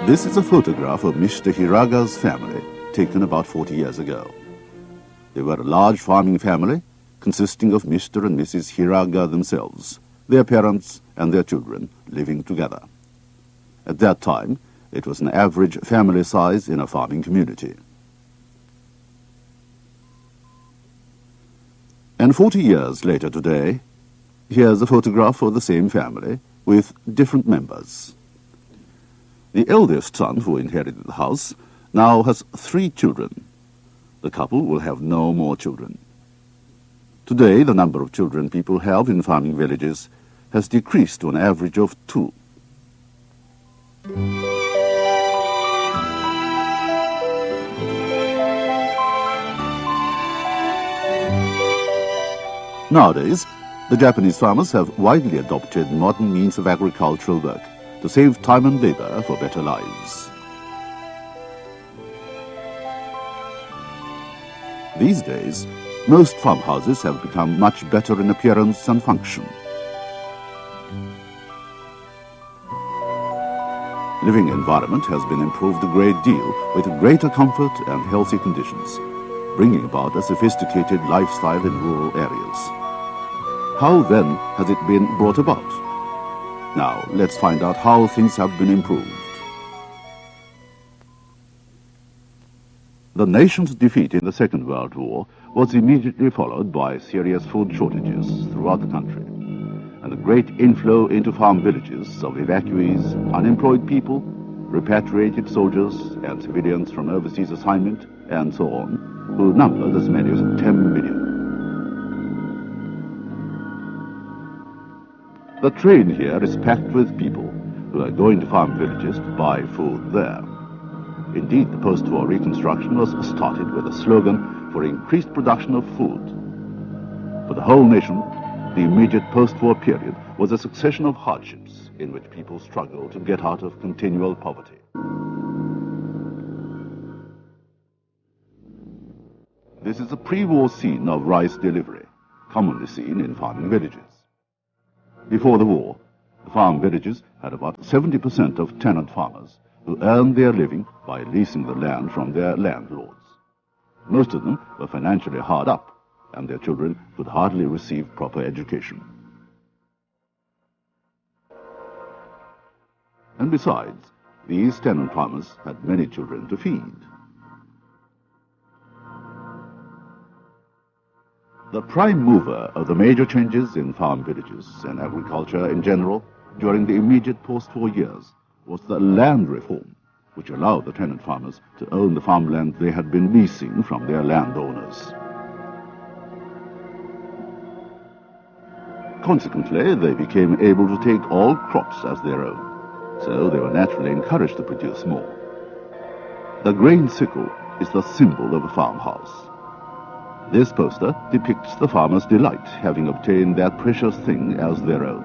This is a photograph of Mr. Hiraga's family, taken about 40 years ago. They were a large farming family, consisting of Mr. and Mrs. Hiraga themselves, their parents and their children living together. At that time, it was an average family size in a farming community. And 40 years later today, here's a photograph of the same family with different members. The eldest son, who inherited the house, now has 3 children. The couple will have no more children. Today, the number of children people have in farming villages has decreased to an average of 2. Nowadays, the Japanese farmers have widely adopted modern means of agricultural work to save time and labor for better lives. These days, most farmhouses have become much better in appearance and function. Living environment has been improved a great deal with greater comfort and healthy conditions, bringing about a sophisticated lifestyle in rural areas. How then has it been brought about? Now, let's find out how things have been improved. The nation's defeat in the Second World War was immediately followed by serious food shortages throughout the country, and a great inflow into farm villages of evacuees, unemployed people, repatriated soldiers and civilians from overseas assignment, and so on, who numbered as many as 10 million. The train here is packed with people who are going to farm villages to buy food there. Indeed, the post-war reconstruction was started with a slogan for increased production of food. For the whole nation, the immediate post-war period was a succession of hardships in which people struggled to get out of continual poverty. This is a pre-war scene of rice delivery, commonly seen in farming villages. Before the war, the farm villages had about 70% of tenant farmers who earned their living by leasing the land from their landlords. Most of them were financially hard up, and their children could hardly receive proper education. And besides, these tenant farmers had many children to feed. The prime mover of the major changes in farm villages and agriculture in general during the immediate post-war years was the land reform, which allowed the tenant farmers to own the farmland they had been leasing from their landowners. Consequently, they became able to take all crops as their own, so they were naturally encouraged to produce more. The grain sickle is the symbol of a farmhouse. This poster depicts the farmers' delight having obtained that precious thing as their own.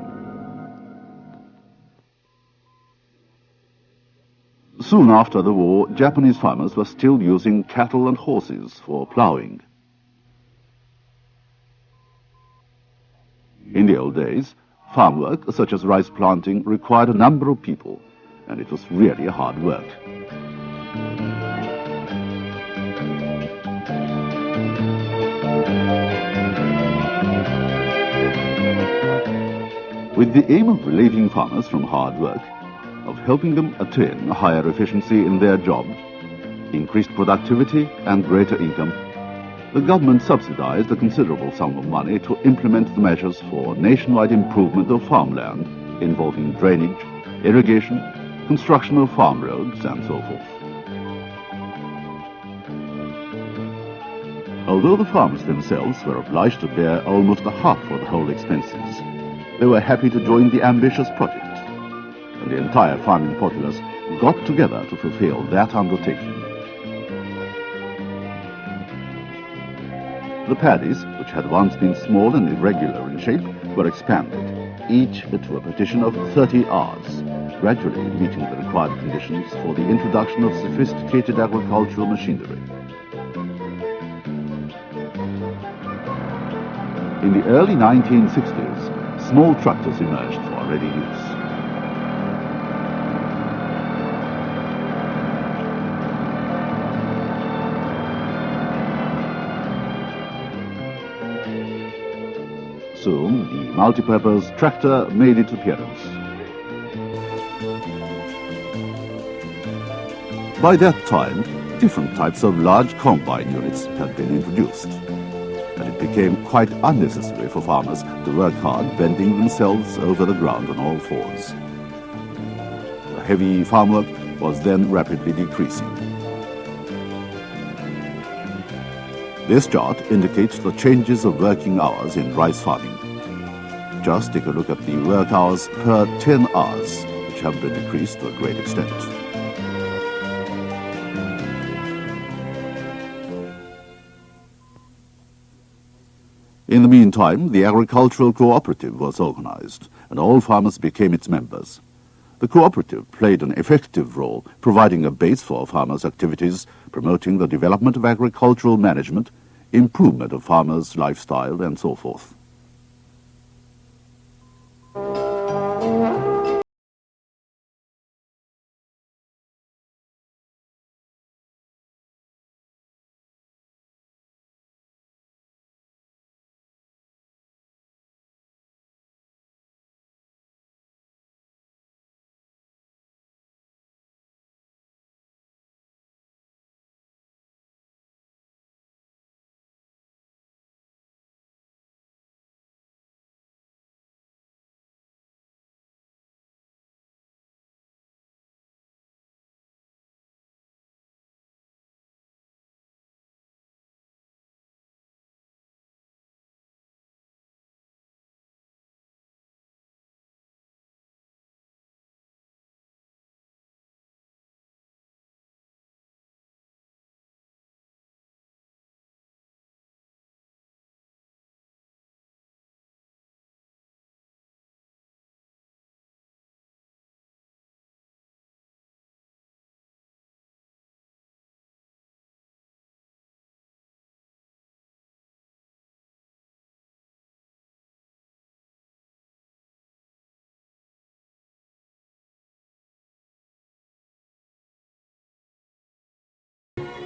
Soon after the war, Japanese farmers were still using cattle and horses for plowing. In the old days, farm work, such as rice planting, required a number of people, and it was really hard work. With the aim of relieving farmers from hard work, of helping them attain a higher efficiency in their job, increased productivity and greater income, the government subsidized a considerable sum of money to implement the measures for nationwide improvement of farmland involving drainage, irrigation, construction of farm roads, and so forth. Although the farmers themselves were obliged to bear almost a half of the whole expenses, they were happy to join the ambitious project, and the entire farming populace got together to fulfill that undertaking. The paddies, which had once been small and irregular in shape, were expanded, each to a partition of 30 ards, gradually meeting the required conditions for the introduction of sophisticated agricultural machinery. In the early 1960s, small tractors emerged for ready use. soon the multi-purpose tractor made its appearance. By that time, different types of large combine units had been introduced, and it became quite unnecessary for farmers to work hard bending themselves over the ground on all fours. The heavy farm work was then rapidly decreasing. This chart indicates the changes of working hours in rice farming. Just take a look at the work hours per 10 hours, which have been decreased to a great extent. In the meantime, the agricultural cooperative was organized, and all farmers became its members. The cooperative played an effective role, providing a base for farmers' activities, promoting the development of agricultural management, improvement of farmers' lifestyle, and so forth.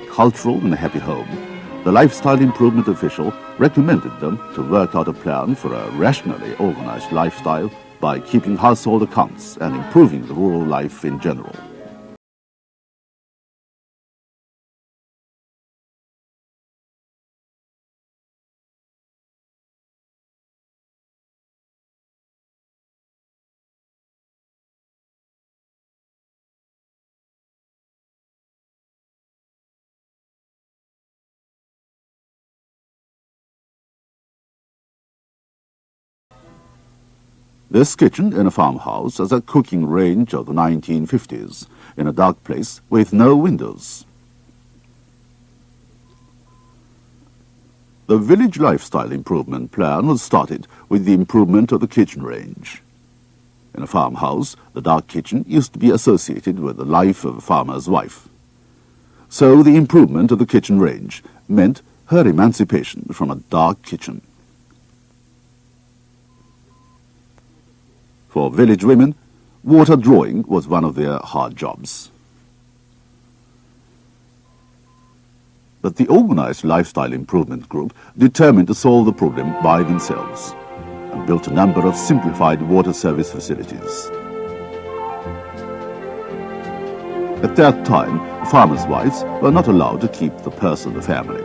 Cultural and happy home, the lifestyle improvement official recommended them to work out a plan for a rationally organized lifestyle by keeping household accounts and improving the rural life in general. This kitchen in a farmhouse is a cooking range of the 1950s, in a dark place with no windows. The village lifestyle improvement plan was started with the improvement of the kitchen range. In a farmhouse, the dark kitchen used to be associated with the life of a farmer's wife. So the improvement of the kitchen range meant her emancipation from a dark kitchen. For village women, water drawing was one of their hard jobs. But the organized lifestyle improvement group determined to solve the problem by themselves and built a number of simplified water service facilities. At that time, farmers' wives were not allowed to keep the purse of the family.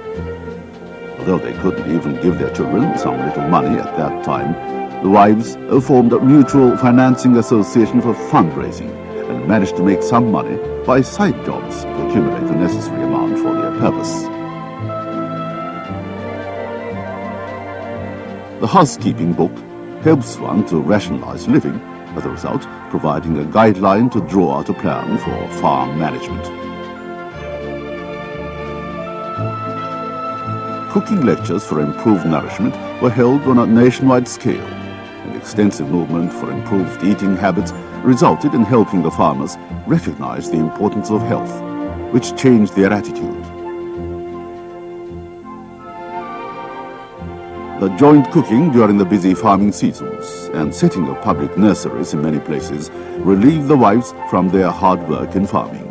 Although they couldn't even give their children some little money at that time, the wives formed a mutual financing association for fundraising and managed to make some money by side jobs to accumulate the necessary amount for their purpose. The housekeeping book helps one to rationalize living, as a result providing a guideline to draw out a plan for farm management. Cooking lectures for improved nourishment were held on a nationwide scale. An extensive movement for improved eating habits resulted in helping the farmers recognize the importance of health, which changed their attitude. The joint cooking during the busy farming seasons and setting of public nurseries in many places relieved the wives from their hard work in farming.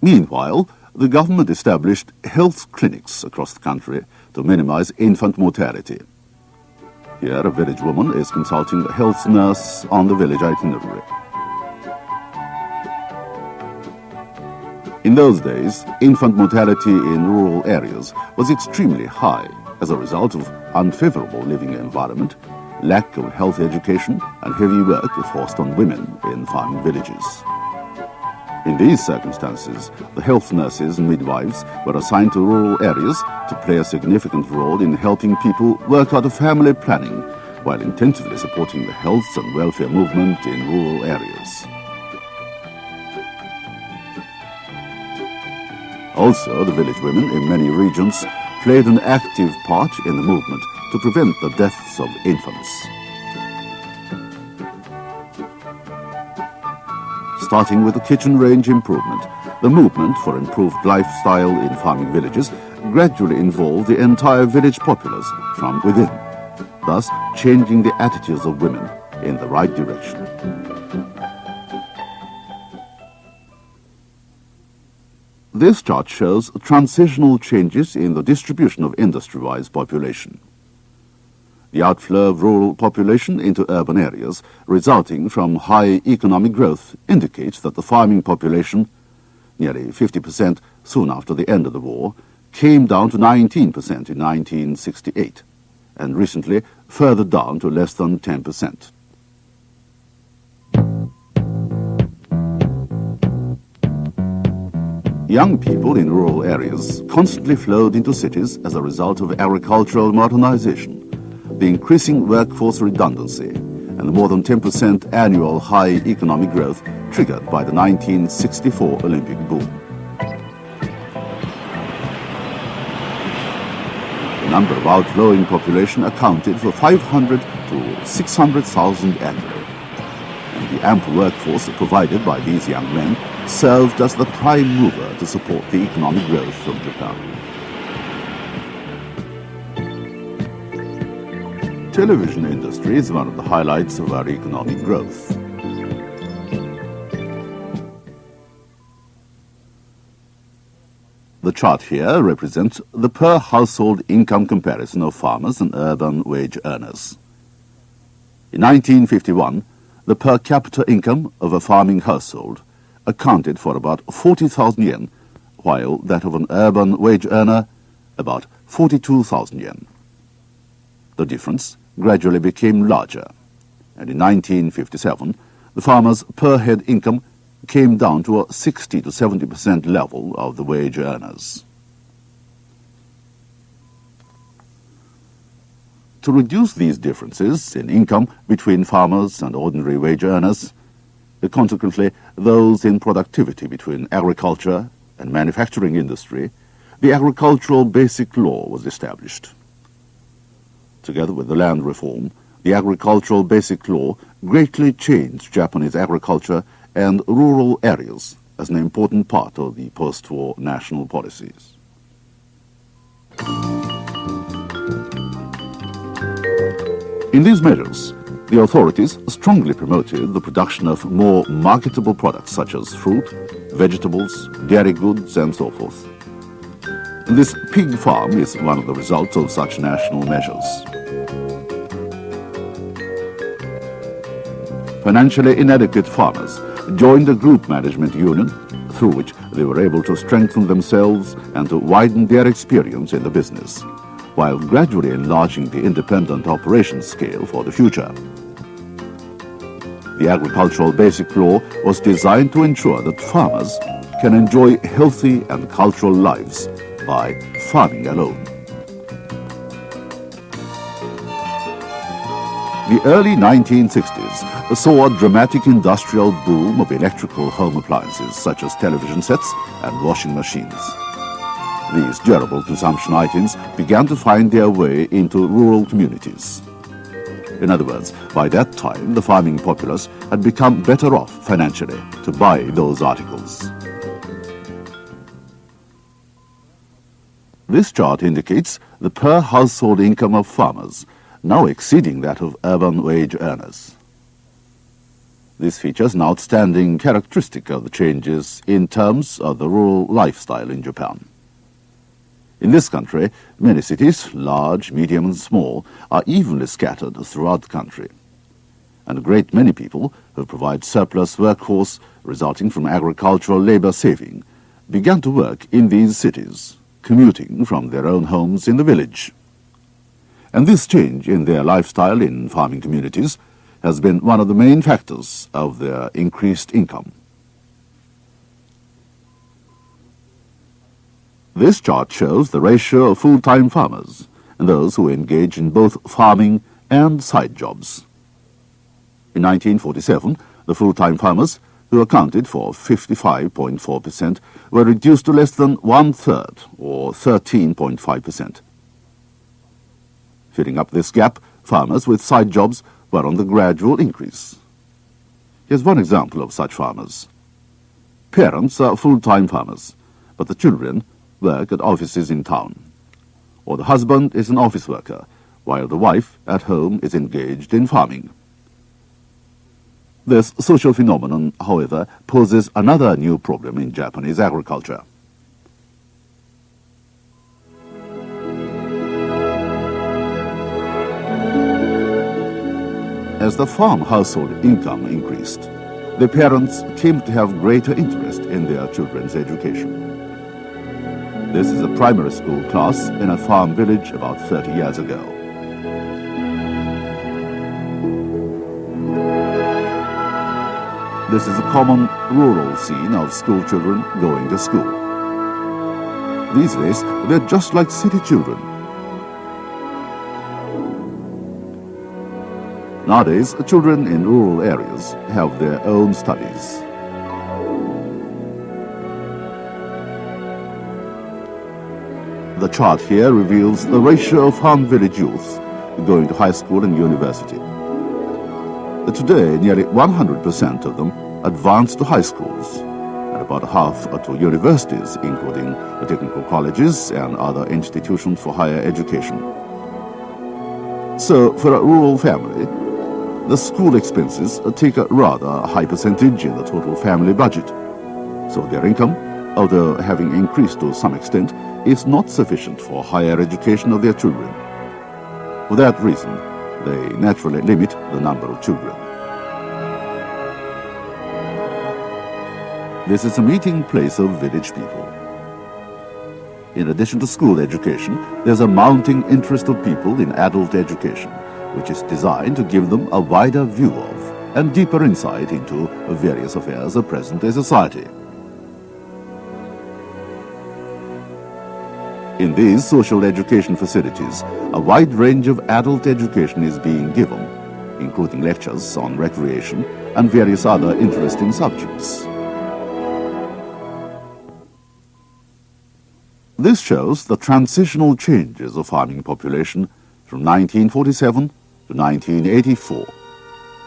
Meanwhile, the government established health clinics across the country to minimize infant mortality. Here, a village woman is consulting a health nurse on the village itinerary. In those days, infant mortality in rural areas was extremely high as a result of unfavorable living environment, lack of health education, and heavy work forced on women in farming villages. In these circumstances, the health nurses and midwives were assigned to rural areas to play a significant role in helping people work out a family planning while intensively supporting the health and welfare movement in rural areas. Also, the village women in many regions played an active part in the movement to prevent the deaths of infants. Starting with the kitchen range improvement, the movement for improved lifestyle in farming villages gradually involved the entire village populace from within, thus changing the attitudes of women in the right direction. This chart shows transitional changes in the distribution of industry-wise population. The outflow of rural population into urban areas resulting from high economic growth indicates that the farming population, nearly 50% soon after the end of the war, came down to 19% in 1968, and recently further down to less than 10%. Young people in rural areas constantly flowed into cities as a result of agricultural modernization, the increasing workforce redundancy, and the more than 10% annual high economic growth triggered by the 1964 Olympic boom. The number of outflowing population accounted for 500 to 600,000 annually, and the ample workforce provided by these young men served as the prime mover to support the economic growth of Japan. Television industry is one of the highlights of our economic growth. The chart here represents the per household income comparison of farmers and urban wage earners. In 1951, the per capita income of a farming household accounted for about 40,000 yen, while that of an urban wage earner about 42,000 yen. The difference gradually became larger, and in 1957, the farmer's per head income came down to a 60 to 70% level of the wage earners. To reduce these differences in income between farmers and ordinary wage earners, consequently those in productivity between agriculture and manufacturing industry, the Agricultural Basic Law was established. Together with the land reform, the Agricultural Basic Law greatly changed Japanese agriculture and rural areas as an important part of the post-war national policies. In these measures, the authorities strongly promoted the production of more marketable products such as fruit, vegetables, dairy goods, and so forth. This pig farm is one of the results of such national measures. Financially inadequate farmers joined a group management union through which they were able to strengthen themselves and to widen their experience in the business, while gradually enlarging the independent operations scale for the future. The Agricultural Basic Law was designed to ensure that farmers can enjoy healthy and cultural lives by farming alone. The early 1960s saw a dramatic industrial boom of electrical home appliances such as television sets and washing machines. These durable consumption items began to find their way into rural communities. In other words, by that time, the farming populace had become better off financially to buy those articles. This chart indicates the per household income of farmers, now exceeding that of urban wage earners. This features an outstanding characteristic of the changes in terms of the rural lifestyle in Japan. In this country, many cities, large, medium and small, are evenly scattered throughout the country. And a great many people who provide surplus workforce resulting from agricultural labor saving began to work in these cities, commuting from their own homes in the village. And this change in their lifestyle in farming communities has been one of the main factors of their increased income. This chart shows the ratio of full-time farmers and those who engage in both farming and side jobs. In 1947, the full-time farmers, who accounted for 55.4%, were reduced to less than one-third, or 13.5%. Filling up this gap, farmers with side jobs were on the gradual increase. Here's one example of such farmers. Parents are full-time farmers, but the children work at offices in town. Or the husband is an office worker, while the wife at home is engaged in farming. This social phenomenon, however, poses another new problem in Japanese agriculture. As the farm household income increased, the parents came to have greater interest in their children's education. This is a primary school class in a farm village about 30 years ago. This is a common rural scene of school children going to school. These days, they're just like city children. Nowadays, children in rural areas have their own studies. The chart here reveals the ratio of farm village youth going to high school and university. Today, nearly 100% of them advance to high schools, and about half are to universities, including the technical colleges and other institutions for higher education. So, for a rural family, the school expenses take a rather high percentage in the total family budget. So their income, although having increased to some extent, is not sufficient for higher education of their children. For that reason, they naturally limit the number of children. This is a meeting place of village people. In addition to school education, there's a mounting interest of people in adult education, which is designed to give them a wider view of and deeper insight into various affairs of present-day society. In these social education facilities, a wide range of adult education is being given, including lectures on recreation and various other interesting subjects. This shows the transitional changes of farming population from 1947 to 1984,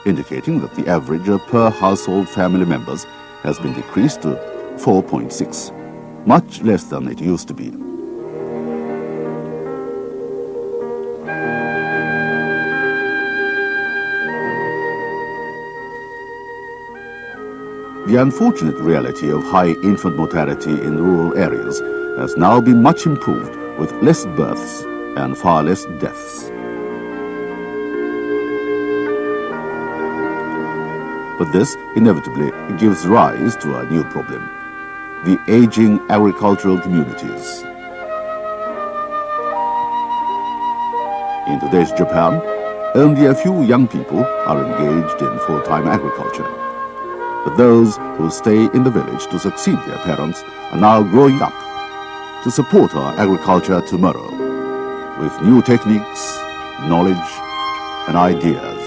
indicating that the average per household family members has been decreased to 4.6, much less than it used to be. The unfortunate reality of high infant mortality in rural areas has now been much improved with less births and far less deaths. But this inevitably gives rise to a new problem: the aging agricultural communities. In today's Japan, only a few young people are engaged in full-time agriculture. But those who stay in the village to succeed their parents are now growing up to support our agriculture tomorrow with new techniques, knowledge, and ideas.